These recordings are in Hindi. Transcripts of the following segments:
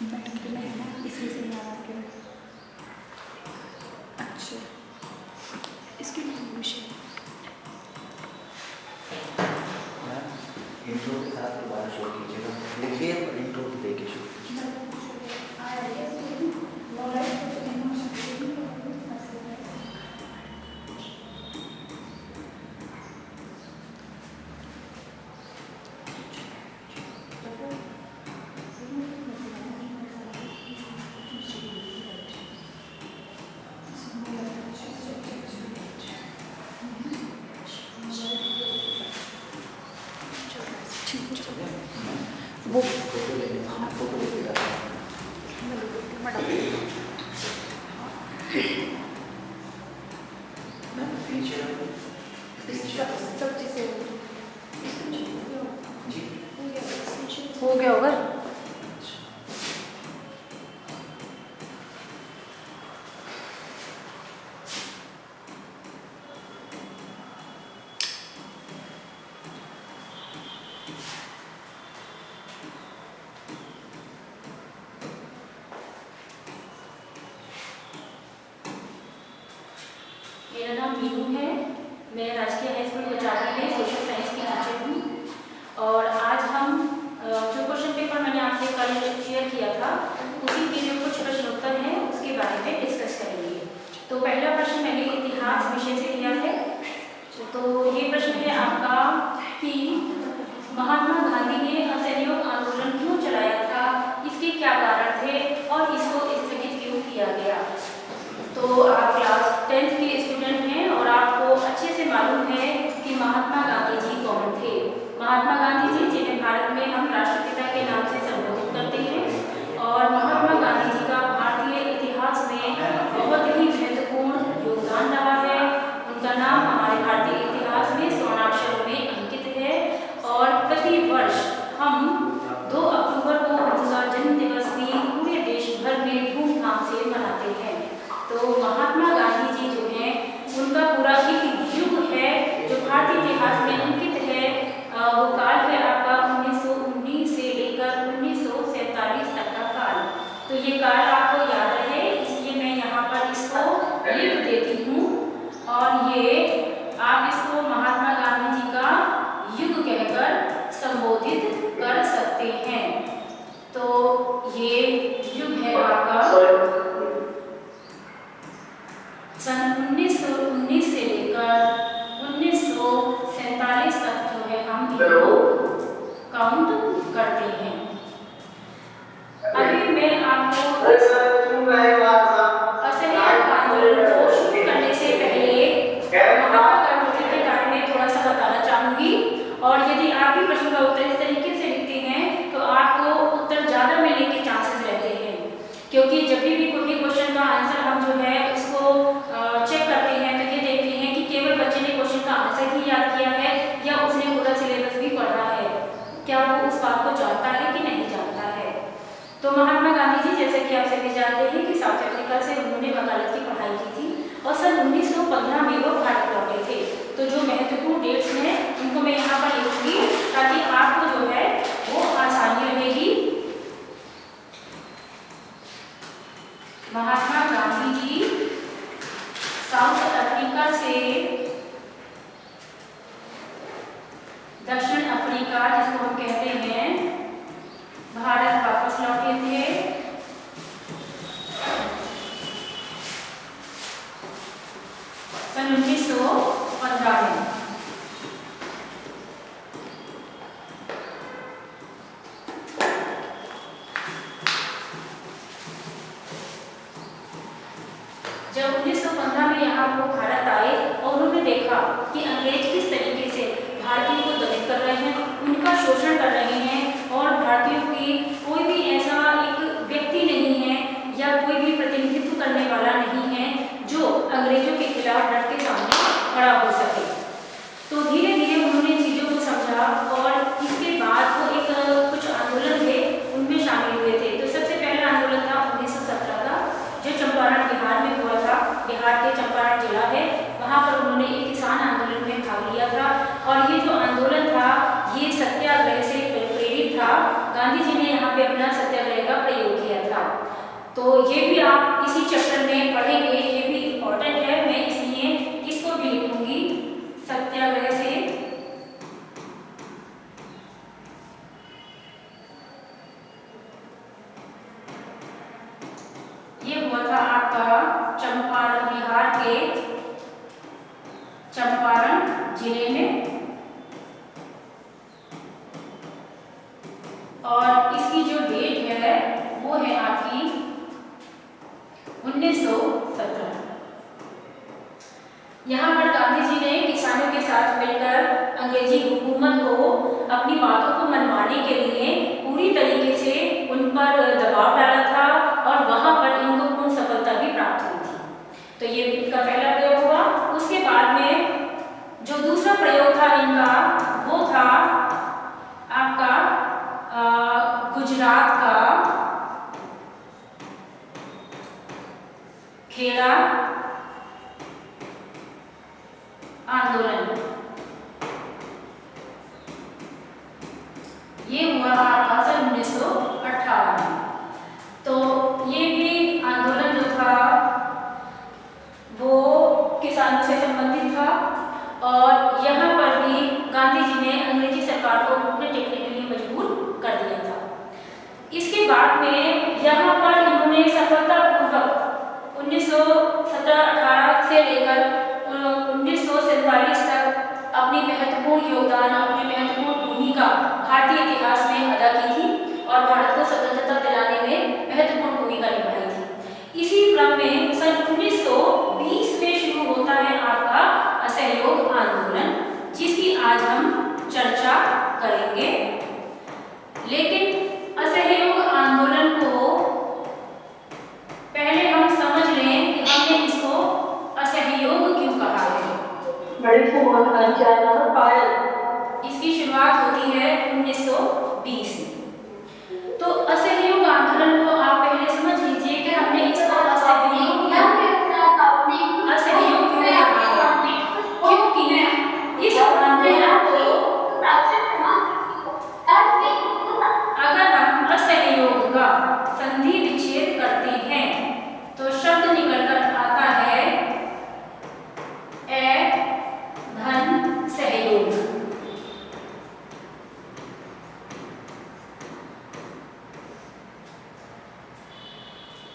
इसलिए से नहीं आ रहा आपके। अच्छा, इसके विषय इंट्रो के साथ दोबारा शो कीजिएगा, लिखिए और इंट्रो दे के शो कीजिए। वो फोटो लेने, हाँ फोटो लेके मैम पीछे सब चीज़ें जी हो गया होगा। मेरा नाम मीनू है। मैं राजकीय हाई स्कूल कोचारी में सोशल साइंस की टीचर हूँ। और आज हम जो क्वेश्चन पेपर मैंने आपसे कल शेयर किया था उसी के जो कुछ प्रश्न उत्तर हैं उसके बारे में डिस्कस करेंगे। तो पहला प्रश्न मैंने इतिहास विषय से लिया है। तो ये प्रश्न है आपका कि महात्मा गांधी ने असहयोग आंदोलन क्यों चलाया था, इसके क्या कारण थे और इसको स्थगित क्यों किया गया। तो आप क्लास 10th के स्टूडेंट हैं और आपको अच्छे से मालूम है कि महात्मा गांधी जी कौन थे। महात्मा गांधी जी जिन्हें भारत में हम राष्ट्रपिता के नाम से संबोधित करते हैं और महात्मा गांधी जी का भारतीय इतिहास में बहुत ही महत्वपूर्ण योगदान रहा है। उनका नाम हमारे भारतीय इतिहास में स्वर्णाक्षरों में अंकित है और प्रति वर्ष हम 2 अक्टूबर को उनका जन्म दिवस भी पूरे देश भर में धूमधाम से मनाते हैं। तो महात्मा गांधी जी जो हैं उनका पूरा एक युग है जो भारतीय इतिहास में अंकित है। वो काल है आपका 1919 से लेकर 1947 तक का काल। तो ये काल आपको याद रहे इसलिए मैं यहाँ पर इसको लिख देती हूँ और ये आप इसको महात्मा गांधी जी का युग कहकर संबोधित कर सकते हैं। तो ये युग है आपका सन 1919 से लेकर 1947 तक जो है हम इसको काउंट करते हैं। अभी मैं आपको असहयोग आंदोलन को शुरू करने से पहले महात्मा गांधी के बारे में थोड़ा सा बताना चाहूंगी और यदि आप भी प्रश्न का उत्तर इस तरीके से लिखते हैं तो आपको उत्तर ज़्यादा मिलने के चांसेस रहते हैं, क्योंकि जब भी कोई क्वेश्चन का आंसर हम जो है उसको चेक करते हैं तो ये देखते हैं कि केवल बच्चे ने क्वेश्चन का आंसर ही याद किया है या उसने पूरा सिलेबस भी पढ़ा है, क्या वो उस बात को जानता है कि नहीं जानता है। तो महात्मा गांधी जी जैसे कि आप सभी जानते हैं कि साउथ अफ्रीका से उन्होंने वकालत की पढ़ाई की थी और सन 1915 में वो भारत लौटे थे। तो जो महत्वपूर्ण डेट्स हैं उनको मैं यहाँ पर लिखूंगी ताकि आपको जो है वो आसानी रहेगी। महात्मा गांधी जी साउथ अफ्रीका से दक्षिण अफ्रीका जिसको हम कहते हैं भारत वापस लौटे थे। सन 1915 में। जब 1915 में यहाँ वो भारत आए और उन्होंने देखा कि अंग्रेज किस तरीके से भारतीयों को दलित कर रहे हैं, उनका शोषण कर रहे हैं और भारतीयों की कोई भी ऐसा एक व्यक्ति नहीं है या कोई भी प्रतिनिधित्व करने वाला नहीं है जो अंग्रेजों के खिलाफ डट के सामने खड़ा हो सके। तो धीरे धीरे उन्होंने चीज़ों को समझा और इसके बाद वो एक कुछ आंदोलन थे उनमें शामिल हुए थे। तो सबसे पहला आंदोलन था 1917 का जो चंपारण बिहार में हुआ था। बिहार के चंपारण जिला है, वहाँ पर उन्होंने एक किसान आंदोलन में भाग लिया था और ये जो आंदोलन था ये सत्याग्रह से प्रेरित था। गांधी जी ने यहाँ पे अपना सत्याग्रह का प्रयोग किया तो ये भी आप इसी चैप्टर में पढ़ेंगे, ये भी इम्पोर्टेंट है, मैं इसलिए इसको भी लिखूंगी सत्याग्रह से ये हुआ था आपका चंपारण, बिहार के चंपारण जिले में, और इसकी जो डेट है वो है आपकी 1917। यहाँ पर गांधी जी ने किसानों के साथ मिलकर अंग्रेजी हुकूमत को अपनी बातों को मनवाने के लिए पूरी तरीके से उन पर दबाव डाला था, और वहाँ पर इनको पूर्ण सफलता भी प्राप्त हुई थी। तो ये इनका पहला प्रयोग हुआ। उसके बाद में जो दूसरा प्रयोग था इनका, वो था आपका गुजरात का खेड़ा आंदोलन। ये हुआ आपका सन 1918 में। तो ये भी आंदोलन जो था वो किसानों से संबंधित था, और यहाँ पर भी गांधी जी ने अंग्रेजी सरकार को घुटने टेकने के लिए मजबूर कर दिया था। इसके बाद में यहाँ पर इन्होंने सफलतापूर्वक 1917-18 से लेकर 1947 तक अपनी महत्वपूर्ण योगदान, अपनी महत्वपूर्ण भूमिका भारतीय इतिहास में अदा की थी, और भारत को स्वतंत्रता दिलाने में महत्वपूर्ण भूमिका निभाई थी। इसी क्रम में सन 1920 में शुरू होता है आपका असहयोग आंदोलन, जिसकी आज हम चर्चा करेंगे। लेकिन असहयोग आंदोलन को पहले हम समझ लें कि हमने इसको असहयोग क्यों कहा है। इसकी शुरुआत होती है 1920 में। तो असहयोग आंदोलन को आप पहले समझ लीजिए कि हमने इसको असहयोग क्यों कहा है, क्योंकि इस आंदोलन को अगर हम असहयोग का संधि विच्छेद करते हैं तो शब्द निकलकर आता है धन सहयोग।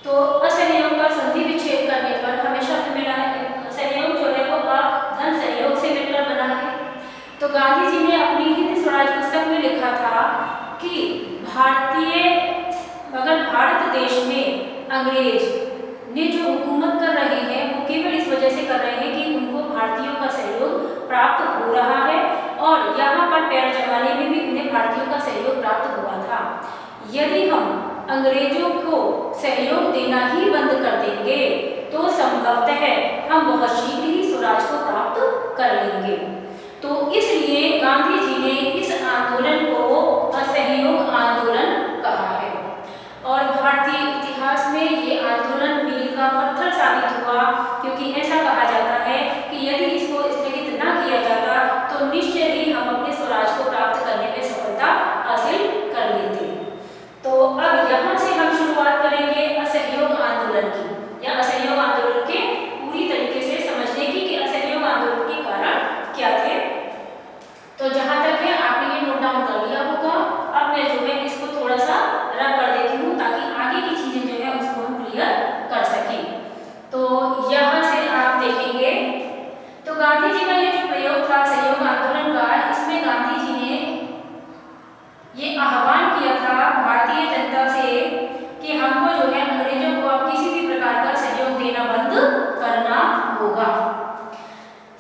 तो असहयोग का संधि विच्छेद करने पर हमें शब्द मिला है, सहयोग जो है वो धन सहयोग से मिलकर बना है। तो गांधी जी ने अपनी हिंद स्वराज पुस्तक में लिखा था कि भारत देश में अंग्रेज ने जो हुकूमत कर रहे हैं वो केवल इस वजह से कर रहे हैं कि उनको भारतीयों का सहयोग प्राप्त हो रहा है, और यहाँ पर पैर जमाने में भी उन्हें भारतीयों का सहयोग प्राप्त हुआ था। यदि हम अंग्रेजों को सहयोग देना ही बंद कर देंगे तो संभवतः हम बहुत शीघ्र ही स्वराज को प्राप्त कर लेंगे। तो इसलिए गांधी जी ने इस आंदोलन को असहयोग आंदोलन कहा है, और भारतीय इतिहास में ये आंदोलन मील का पत्थर साबित हुआ, क्योंकि ऐसा कहा जाता है कि यदि इसको स्थगित न किया जाता तो निश्चय ही हम अपने स्वराज को प्राप्त करने में सफलता हासिल कर लेते। तो अब यहाँ से हम शुरुआत करेंगे असहयोग आंदोलन की, या असहयोग आंदोलन के पूरी तरीके से समझने की कि असहयोग आंदोलन के कारण क्या थे। तो जहाँ तक है आपने ये नोट डाउन कर लिया होगा। अब मैं जो है इसको थोड़ा सा रब कर देती हूँ ताकि आगे की चीजें जो है उसको हम क्लियर कर सकें। तो यहाँ से आप देखेंगे तो गांधी जी का ये जो प्रयोग था सहयोग आंदोलन का, इसमें गांधी जी ने ये आह्वान किया था भारतीय जनता से कि हमको जो है अंग्रेजों को अब किसी भी प्रकार का सहयोग देना बंद करना होगा।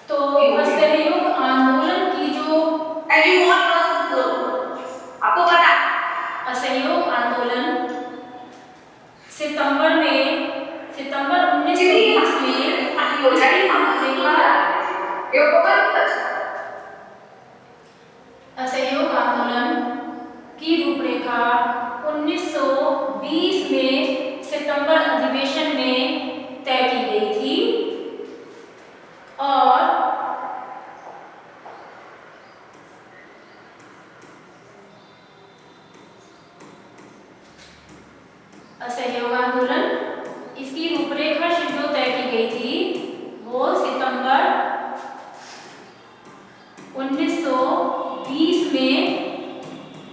तो असहयोग आंदोलन की जो आपको पता असहयोग आंदोलन सितंबर 1920 में असहयोग आंदोलन की रूपरेखा 1920 में सितंबर अधिवेशन में तय की गई थी, और असहयोग आंदोलन इसकी रूपरेखा जो तय की गई थी वो सितंबर 1920 में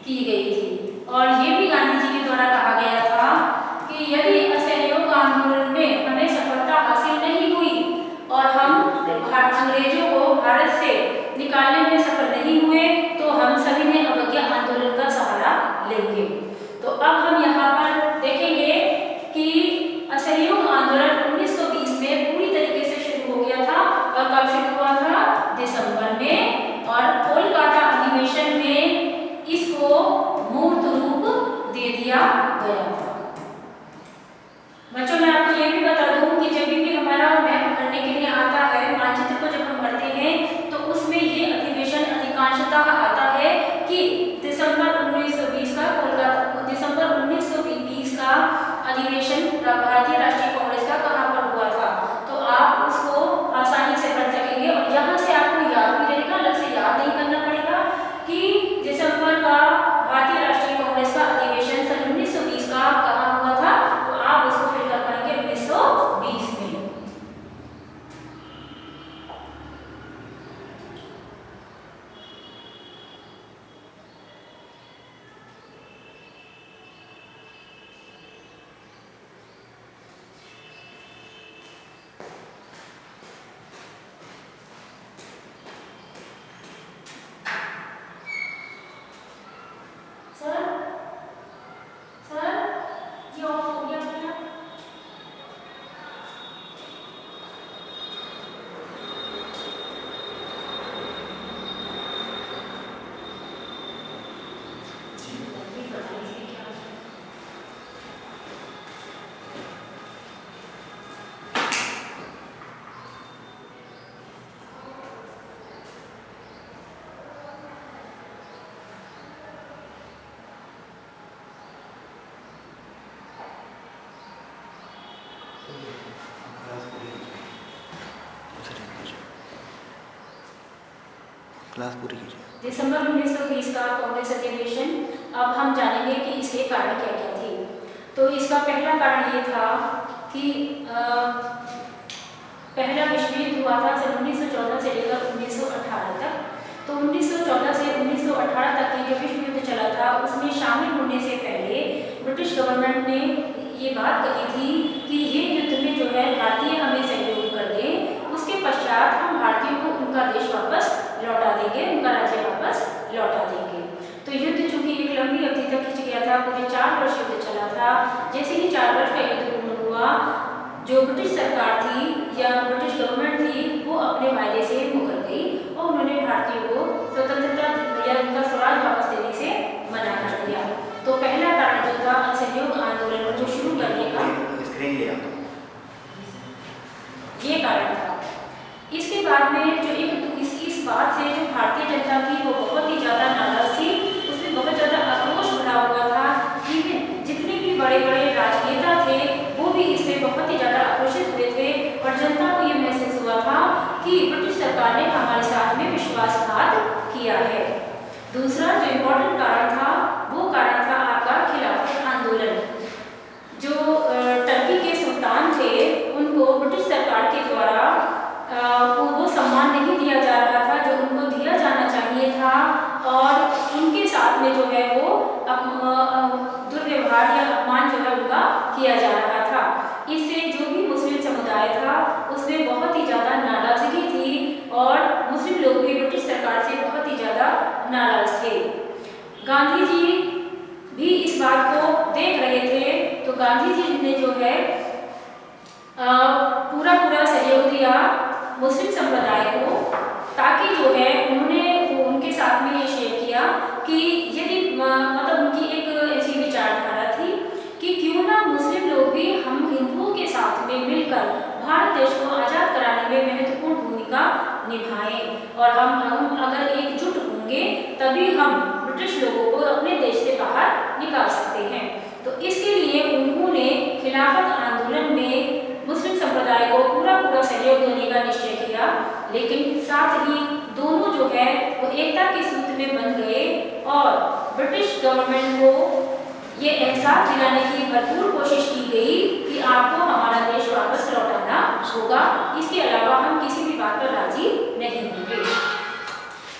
की गई थी। और ये भी गांधी जी के द्वारा कहा गया था कि यदि असहयोग आंदोलन में हमें सफलता हासिल नहीं हुई और हम अंग्रेजों को भारत से निकालने में सफल नहीं हुए तो हम सभी ने अवज्ञा आंदोलन का सहारा लेंगे। तो अब हम यहाँ पर देखेंगे कि असहयोग आंदोलन 1920 में पूरी तरीके से शुरू हो गया था। और कब शुरू हुआ था? दिसंबर में। और कोलकाता अधिवेशन में इसको मूर्त रूप दे दिया गया था। बच्चों, मैं आपको ये भी बता दूं कि जब भी हमारा मैप भरने के लिए आता है, मानचित्र को जब हम भरते हैं तो उसमें ये अधिवेशन अधिकांशतः आता है कि दिसंबर 1920 का दिसंबर 1920 का अधिवेशन भारतीय राष्ट्रीय कांग्रेस का कहाँ पर हुआ था। तो आप उसको आसानी से भर सकेंगे और यहाँ से आपको याद भी रहेगा, अलग से याद नहीं करना पड़ेगा कि दिसंबर का भारतीय राष्ट्रीय कांग्रेस का अधिवेशन सन 1920 का कहाँ हुआ था। तो आप उसको फिर कर पाएंगे 1920 में। क्लास पूरी कीजिए। दिसंबर 1920 का कांग्रेस अधिवेशन। अब हम जानेंगे कि इसके कारण क्या क्या थे। तो इसका पहला कारण ये था कि पहला विश्व युद्ध हुआ था सन 1914 से लेकर 1918 तक। तो 1914 से 1918 तक की जो विश्व युद्ध चला था उसमें शामिल होने से पहले ब्रिटिश गवर्नमेंट ने ये बात कही थी कि ये युद्ध में जो है भारतीय हमें सहयोग कर दें, उसके पश्चात हम भारतीयों को उनका देश वापस लौटा देंगे, उनका राज्य वापस लौटा देंगे। तो युद्ध चूंकि एक लंबी अवधि तक खिंच गया था, पूरे 4 वर्ष युद्ध चला था। जैसे ही 4 वर्ष का युद्ध पूर्ण हुआ, जो ब्रिटिश सरकार थी या ब्रिटिश गवर्नमेंट थी वो अपने वायदे से मुकर गई और उन्होंने भारतीयों को स्वतंत्रता या उनका स्वराज वापस देने से मना कर दिया। तो पहला कारण जो था असहयोग आंदोलन को शुरू करने का ये कारण था। इसके बाद में जो इस बात से जो भारतीय जनता थी वो बहुत ही ज़्यादा नाराज थी, उसमें बहुत ज़्यादा आक्रोश भरा हुआ था। इवन जितने भी बड़े बड़े राजनेता थे वो भी इससे बहुत ही ज़्यादा आक्रोशित हुए थे और जनता को ये महसूस हुआ था कि ब्रिटिश सरकार ने हमारे साथ में विश्वासघात किया है। दूसरा जो इम्पोर्टेंट कारण था वो कारण था आपका खिलाफत आंदोलन। जो टर्की के सुल्तान थे उनको ब्रिटिश सरकार के द्वारा वो सम्मान नहीं दिया जा रहा था जो उनको दिया जाना चाहिए था और उनके साथ में जो है वो दुर्व्यवहार या अपमान जो है उनका किया जा रहा था। इससे जो भी मुस्लिम समुदाय था उसमें बहुत ही ज़्यादा नाराजगी थी और मुस्लिम लोग भी ब्रिटिश सरकार से बहुत ही ज़्यादा नाराज थे। गांधी जी भी इस बात को देख रहे थे, तो गांधी जी ने जो है पूरा सहयोग दिया मुस्लिम संप्रदाय को, ताकि जो है उन्होंने उनके साथ में ये शेयर किया कि यदि मतलब उनकी एक ऐसी विचारधारा थी कि क्यों ना मुस्लिम लोग भी हम हिंदुओं के साथ में मिलकर भारत देश को आज़ाद कराने में महत्वपूर्ण भूमिका निभाएं और हम अगर एकजुट होंगे तभी हम ब्रिटिश लोगों को अपने देश से बाहर निकाल सकते हैं। तो इसके लिए उन्होंने खिलाफत आंदोलन में मुस्लिम संप्रदाय को पूरा सहयोग देने का निश्चय किया, लेकिन साथ ही दोनों जो है वो एकता के सूत्र में बंध गए और ब्रिटिश गवर्नमेंट को ये एहसास दिलाने की भरपूर कोशिश की गई कि आपको हमारा देश वापस लौटाना होगा, इसके अलावा हम किसी भी बात पर राजी नहीं होंगे।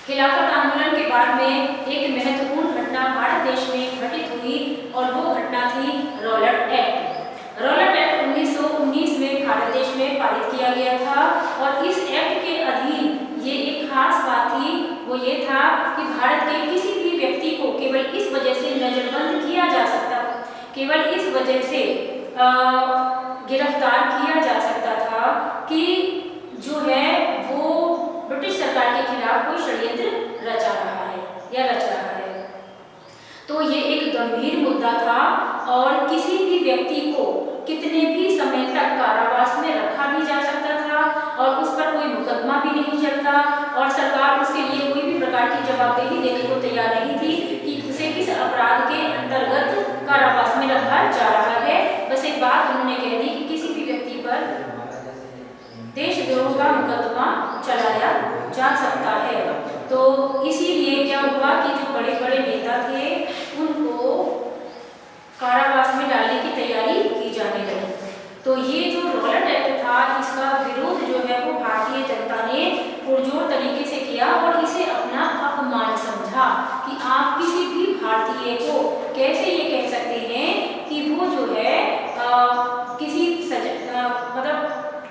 खिलाफत आंदोलन के बाद में एक महत्वपूर्ण घटना भारत देश में घटित हुई और वो घटना थी रॉलेट एक्ट। रॉलेट एक्ट 1919 में भारत देश में पारित किया गया था और इस एक्ट के अधीन ये एक खास बात थी, वो ये था कि भारत के किसी भी व्यक्ति को केवल इस वजह से नजरबंद किया जा सकता, केवल इस वजह से गिरफ्तार किया जा सकता था कि जो है वो ब्रिटिश सरकार के खिलाफ कोई षड्यंत्र रचा रहा है या रच रहा है। तो ये एक गंभीर मुद्दा था और किसी भी व्यक्ति को कितने भी समय तक कारावास में रखा भी जा सकता था और उस पर कोई मुकदमा भी नहीं चलता और सरकार उसके लिए कोई भी प्रकार की जवाबदेही देने को तैयार नहीं थी कि उसे किस अपराध के अंतर्गत कारावास में रखा जा रहा है। बस एक बात उन्होंने कह दी कि किसी भी व्यक्ति पर देशद्रोह का मुकदमा चलाया जा सकता है। तो इसीलिए क्या हुआ कि जो बड़े बड़े नेता थे उनको कारावास में डालने की तैयारी की जाने लगी। तो ये जो रॉलेट एक्ट था इसका विरोध जो है वो भारतीय जनता ने पुरजोर तरीके से किया और इसे अपना अपमान समझा कि आप किसी भी भारतीय को कैसे ये कह सकते हैं कि वो जो है किसी मतलब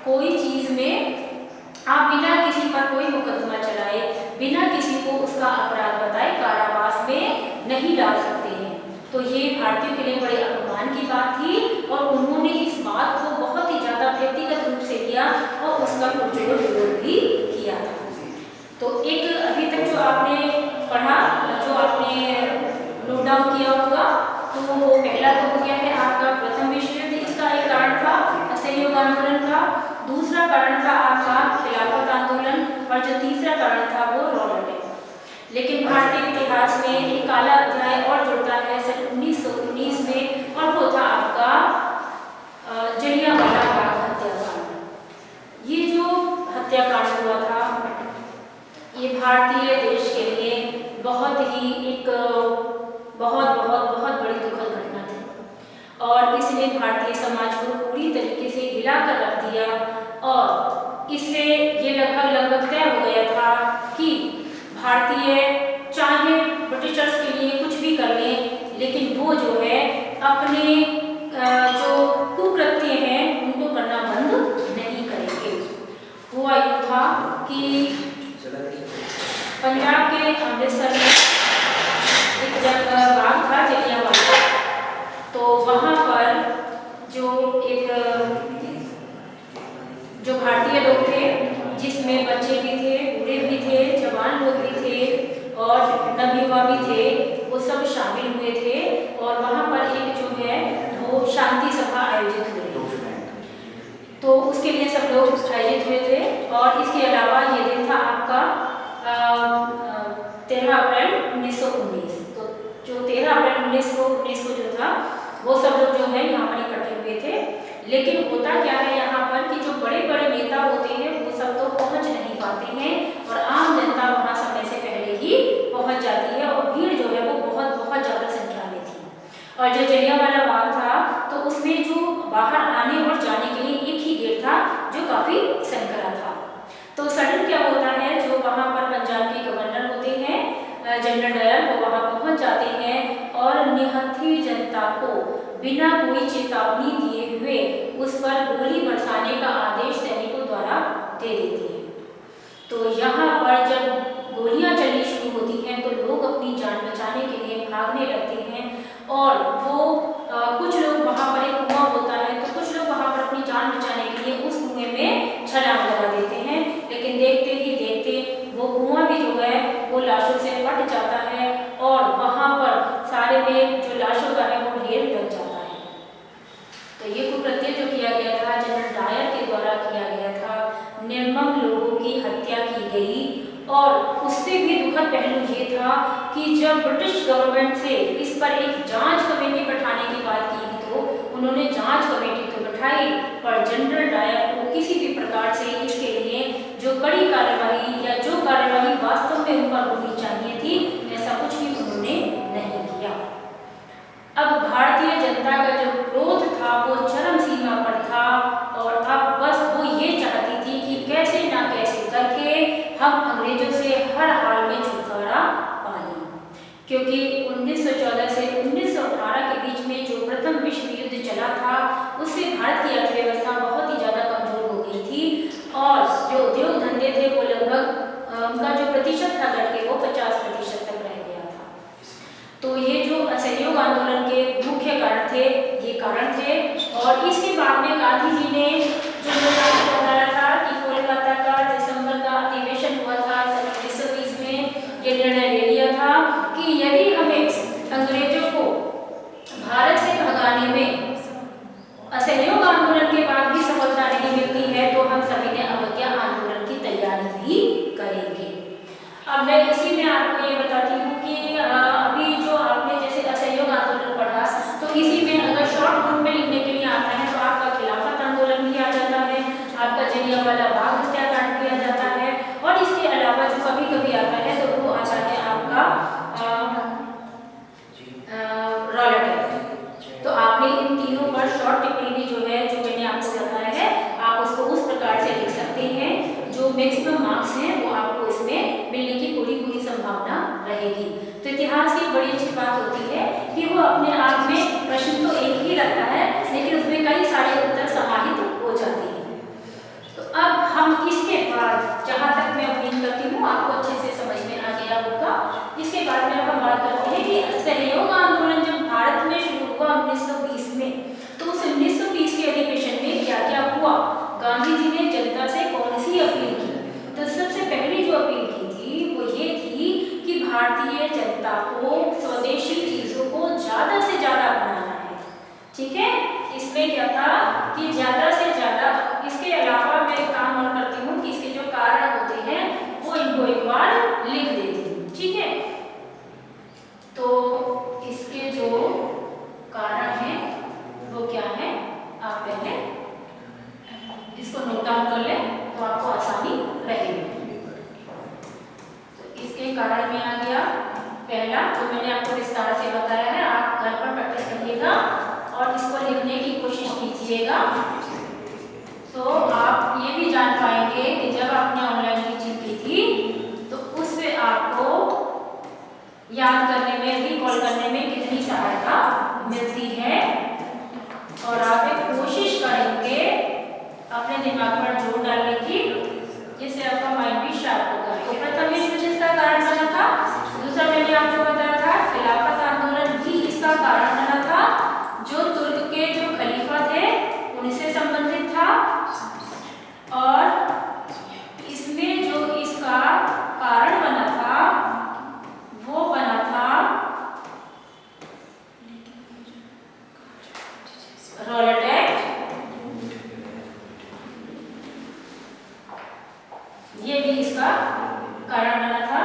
कोई चीज में आप बिना किसी पर कोई मुकदमा चलाए, बिना किसी को उसका अपराध बताए कारावास में नहीं डाल सकते हैं। तो ये भारतीयों के लिए बड़े अपमान की बात थी और उन्होंने इस बात को बहुत ही ज़्यादा व्यक्तिगत रूप से लिया और उसका पुरजोर विरोध भी किया था। तो एक अभी तक जो आपने पढ़ा, जो आपने नोट डाउन किया होगा, तो वो पहला तो हो गया है आपका प्रथम विश्व युद्ध, इसका एक कारण था असहयोग आंदोलन का, दूसरा कारण था आपका खिलाफत आंदोलन और जो तीसरा कारण था वो रॉलेट एक्ट। लेकिन भारतीय इतिहास में एक काला अध्याय और जुड़ता है सन 1919 में और वो था आपका जलियांवाला बाग हत्याकांड। ये जो हत्याकांड हुआ था ये भारतीय देश के लिए बहुत ही एक बहुत बड़ी दुखद घटना थी और इसने भारतीय समाज को पूरी तरीके से हिला कर रख दिया और इससे ये लगभग तय हो गया था कि भारतीय चाहे ब्रिटिशर्स के लिए कुछ भी कर लें लेकिन वो जो है अपने जो कुकृत्य हैं उनको करना बंद नहीं करेंगे। हुआ यूँ था कि पंजाब के अमृतसर में एक जगह बाग था जलियांवाला, तो वहाँ पर जो भारतीय लोग थे जिसमें बच्चे भी थे, बूढ़े भी थे, जवान लोग भी थे और नवयुवा भी थे, वो सब शामिल हुए थे और वहाँ पर एक जो है वो शांति सभा आयोजित हुई। तो उसके लिए सब लोग आयोजित हुए थे और इसके अलावा ये दिन था आपका 13 अप्रैल 1919। तो जो 13 अप्रैल 1919 को जो था वो सब लोग जो है यहाँ पर इकट्ठे हुए थे। लेकिन होता क्या है यहाँ पर कि जो बड़े बड़े नेता होते हैं वो सब तो पहुँच नहीं पाते हैं और आम जनता वहाँ समय से पहले ही पहुँच जाती है और भीड़ जो है वो बहुत ज़्यादा संख्या में थी। और जो जलियांवाला बाग था तो उसमें जो बाहर आने और जाने के लिए एक ही गेट था जो काफ़ी संकरा था। तो सडन क्या होता है, जो वहाँ पर पंजाब के गवर्नर होते हैं जनरल डायर, वो वहाँ पहुँच जाते हैं और निहत्थी जनता को बिना कोई चेतावनी दिए हुए उस पर गोली बरसाने का आदेश सैनिकों द्वारा दे देते हैं। तो यहाँ पर जब गोलियाँ चलनी शुरू होती हैं तो लोग अपनी जान बचाने के लिए भागने लगते हैं और वो कुछ लोग वहाँ पर एक कुआं होता है तो कुछ लोग वहाँ पर अपनी जान बचाने के लिए उस कुएं में छलांग लगा देते हैं। लेकिन देखते ही देखते वो कुआं भी जो है वो लाशों से फट जाता है और वहाँ पर सारे में जो लाशों का है वो ढेर लग जाता है। तो ये कुकृत्य जो किया गया था जनरल डायर के द्वारा किया गया था, निर्मम लोगों की हत्या की गई। और उससे भी दुखद पहलू ये था कि जब ब्रिटिश गवर्नमेंट से इस पर एक जांच कमेटी बैठाने की बात की तो उन्होंने जांच कमेटी तो बैठाई पर जनरल डायर को किसी भी प्रकार से इसके लिए जो कड़ी कार्यवाही या जो कार्यवाही वास्तव में उन पर होनी चाहिए थी ऐसा कुछ भी उन्होंने नहीं किया। अब क्योंकि 1914 से 1918 के बीच में जो प्रथम विश्व युद्ध चला था उससे भारत की अर्थव्यवस्था बहुत ही ज़्यादा कमजोर हो गई थी और जो उद्योग धंधे थे वो लगभग उनका जो प्रतिशत था घट के वो 50% तक रह गया था। तो ये जो असहयोग आंदोलन के मुख्य कारण थे, ये कारण थे। और इसके बाद में गांधी जी ने जो आपको बताया था कि कोलकाता का दिसंबर का अधिवेशन हुआ था 1920 में, ये निर्णय ले लिया था कि यदि हमें अंग्रेजों को भारत से भगाने में असहयोग आंदोलन के बाद भी सफलता नहीं मिलती है तो हम सभी ने अवज्ञा आंदोलन की तैयारी भी करेंगे। अब मैं इसी में आपको ये बताती हूँ कि अभी जो आपने जैसे असहयोग आंदोलन पढ़ा तो इसी में अगर शॉर्ट नोट में लिखने के लिए आता है तो आपका खिलाफत आंदोलन भी आ जाता है, आपका जलियांवाला बाग हत्याकांड भी आ जाता है और इसके अलावा जो कभी कभी आता है तो वो आता है आपका रॉलेट एक्ट। तो आपने इन तीनों पर शॉर्ट टिप्पणी जो है जो मैंने आपको बताया है आप उसको उस प्रकार से लिख सकते हैं जो मैक्सिमम मार्क्स हैं वो आपको इसमें मिलने की पूरी संभावना रहेगी। तो इतिहास की बड़ी अच्छी बात होती है कि वो अपने आप में प्रश्न तो एक ही रखता है लेकिन उसमें कई सारे उत्तर समाहित हो जाते हैं। तो अब हम इसके बाद जहाँ तक मैं उम्मीद करती हूँ आपको अच्छे से समझ में आ गया होगा, इसके बाद में हम बात करते हैं कि सहयोग आंदोलन जब भारत में शुरू हुआ 1920 में तो उस 1920 के अधिवेशन में क्या क्या हुआ, गांधी जी ने जनता से कौन सी अपील की। तो सबसे पहली जो अपील की थी वो ये थी कि भारतीय जनता को स्वदेशी चीजों को ज्यादा से ज्यादा अपनाना है। ठीक है, इसमें क्या था कि ज्यादा से ज्यादा, इसके अलावा मैं एक काम और करती हूँ कि इसके जो कारण होते हैं वो इनको एक बार लिख देती हूँ। ठीक है, तो इसके जो कारण हैं वो क्या है आप पहले इसको नोट डाउन कर लें तो आपको आसानी रहेगी। तो इसके कारण में आ गया पहला जो मैंने आपको विस्तार से बताया है, आप घर पर प्रैक्टिस करिएगा और इसको लिखने की कोशिश कीजिएगा तो आप ये भी जान पाएंगे कि जब आपने ऑनलाइन टीचिंग की थी तो उससे आपको याद करने में, रिकॉल करने में कितनी सहायता मिलती है और आप एक कोशिश करेंगे अपने दिमाग पर जोर डालने की जिससे आपका माइंड भी शार्प होगा। तो प्रथम विश्व युद्ध इसका कारण बना था, दूसरा मैंने आपको बताया था खिलाफत आंदोलन भी इसका कारण बना था जो तुर्क के जो खलीफा थे उनसे संबंधित था और इसमें जो इसका कारण बना था वो बना था रॉलेट एक्ट। ये भी इसका कारण बना था।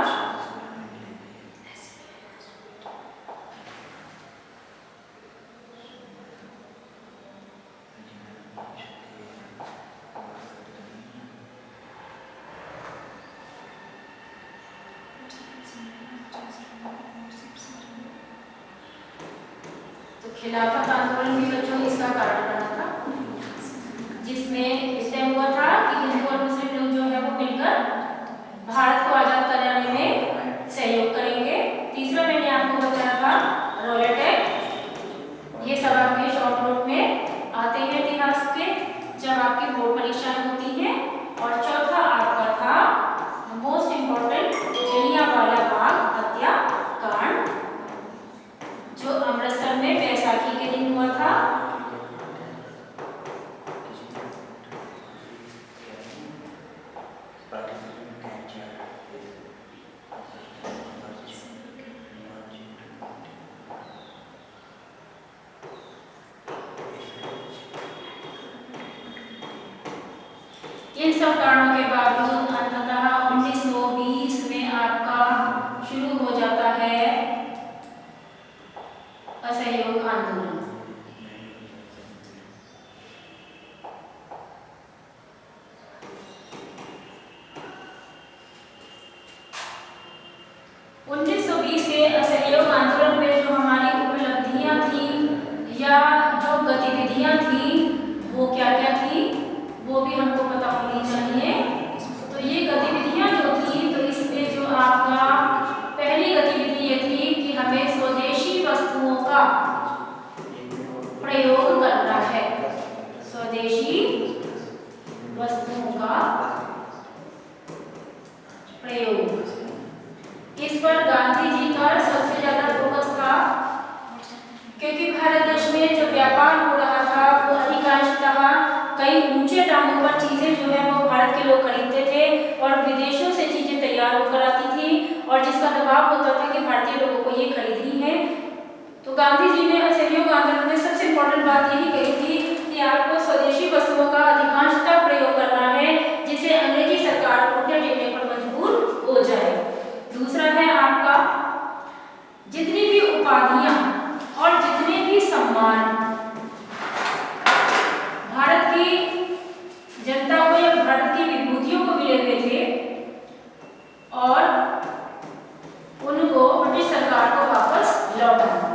तो खिलाफत आंदोलन भी बच्चों इसका कारण बना था जिसमें इस टाइम हुआ था कि हिंदू और मुस्लिम लोग जो है वो मिलकर भारत को आजाद कराने में सहयोग करेंगे। तीसरा मैंने आपको बताया था रॉलेट एक्ट, ये सब आपके शॉर्ट नोट में आते हैं इतिहास के जब आपकी बोर्ड परीक्षाएं होती हैं। और चौथा आपका था मोस्ट इम्पोर्टेंट जलियांवाला बाग हत्याकांड जो अमृतसर में बैसाखी के दिन हुआ था। इन सब कारणों के बावजूद अंततः 1920 में आपका शुरू हो जाता है असहयोग आंदोलन। के असहयोग आंदोलन में जो हमारी उपलब्धियां थी या जो गतिविधियां थी वो क्या क्या थी वो भी हमको पता होनी चाहिए। तो ये गतिविधियां जो थी तो इसमें जो आपका पहली गतिविधि ये थी कि लोग खरीदते थे और विदेशों से चीजें तैयार होकर आती थी और जिसका दबाव होता था कि भारतीय लोगों को ये खरीदनी है। तो गांधी जी ने असहयोग आंदोलन में सबसे इम्पोर्टेंट बात यही कही थी कि आपको स्वदेशी वस्तुओं का अधिकांशतः प्रयोग करना है जिससे अंग्रेजी सरकार घुटने टेकने पर मजबूर हो जाए। दूसरा है आपका जितनी भी उपाधियां और जितने भी सम्मान भारत की जनता को या भारत की विभूतियों को मिले हुए थे और उनको ब्रिटिश सरकार को वापस लौटाना,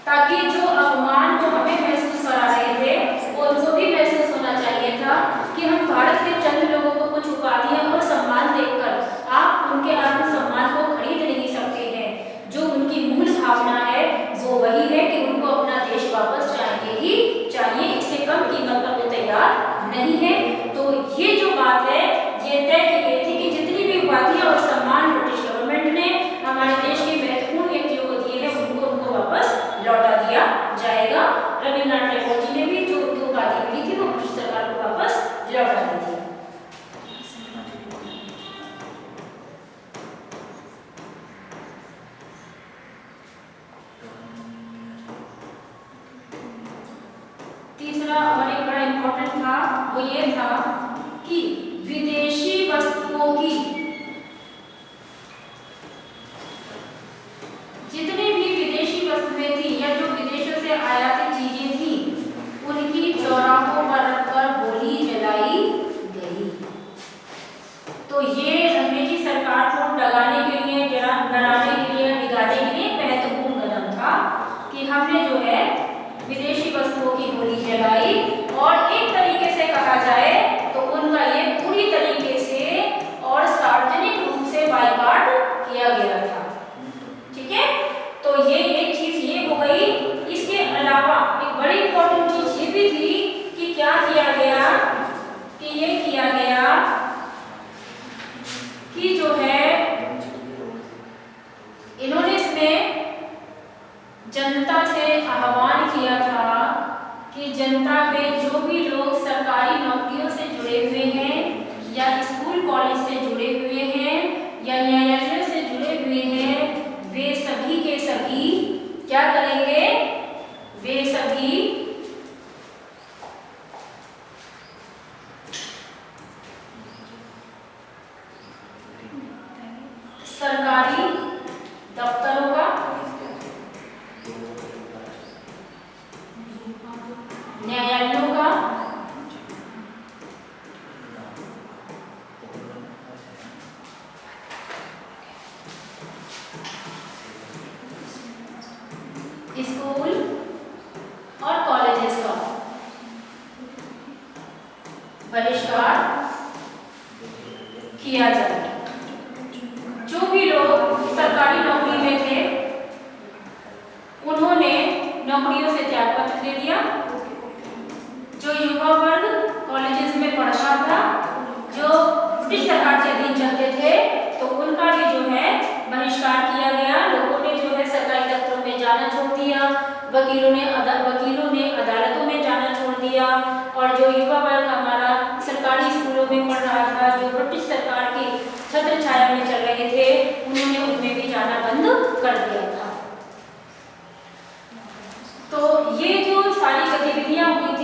ताकि जो अपमान को हमें महसूस करा रहे थे वो उनको भी महसूस होना चाहिए था कि हम भारत के चंद लोगों को कुछ उपाधियां और सम्मान देकर आप उनके आत्मसम्मान को खरीद नहीं सकते हैं। जो उनकी मूल भावना है वो वही है कि उनको अपना देश वापस चाहिए ही चाहिए, इससे कम कीमत पर वो तैयार नहीं है। तो ये जो बात है ये तय की गई थी कि जितनी भी उपाधियां और सम्मान ब्रिटिश गवर्नमेंट ने हमारे देश के महत्वपूर्ण व्यक्तियों को दिए हैं उनको वापस लौटा दिया जाएगा। रविन्द्रनाथ टैगोर जी ने भी जो उनको उपाधि मिली थी वो ब्रिटिश सरकार को वापस लौटा दी थी। तीसरा और एक बड़ा इम्पोर्टेंट था वो ये था कि विदेशी वस्तुओं की जितनी भी विदेशी वस्तुएं थी या जो विदेशों से आयातित चीजें थी उनकी चौराहों पर रखकर होली जलाई गई। तो ये अंग्रेजी सरकार को डराने के लिए डराने के लिए बिगाड़ने के लिए महत्वपूर्ण कदम था कि हमने जो है विदेशी वस्तुओं की होली जलाई और एक तरीके से कहा जाए तो उनका ये पूरी तरीके से और सार्वजनिक रूप से बायकॉट किया गया था। ठीक है, तो ये एक चीज ये हो गई। इसके अलावा एक बड़ी इंपॉर्टेंट चीज ये भी थी कि क्या किया गया कि ये किया गया कि जो है इन्होंने इसमें जनता से आह्वान किया था कि जनता पे जो भी लोग सरकारी नौकरियों से जुड़े हुए हैं या स्कूल कॉलेज से जुड़े हुए हैं या न्यायालयों से जुड़े हुए हैं वे सभी के सभी क्या करेंगे, वे सभी सरकारी दफ्तरों का, न्यायालयों का, स्कूल और कॉलेजेस का बहिष्कार किया जाए। जो भी लोग सरकारी नौकरी में थे उन्होंने नौकरियों से त्यागपत्र दे दिया। जो युवा वर्ग कॉलेजेस में पढ़ा था जो ब्रिटिश सरकार के अधीन चलते थे तो उनका भी जो है बहिष्कार किया गया। लोगों ने जो है सरकारी दफ्तरों में जाना छोड़ दिया, वकीलों ने अदालतों में जाना छोड़ दिया और जो युवा वर्ग हमारा सरकारी स्कूलों में पढ़ रहा था जो ब्रिटिश सरकार की छत्र छाया में चल रहे थे उन्होंने उनमें भी जाना बंद कर दिया था। तो ये जो सारी गतिविधियां हुई थी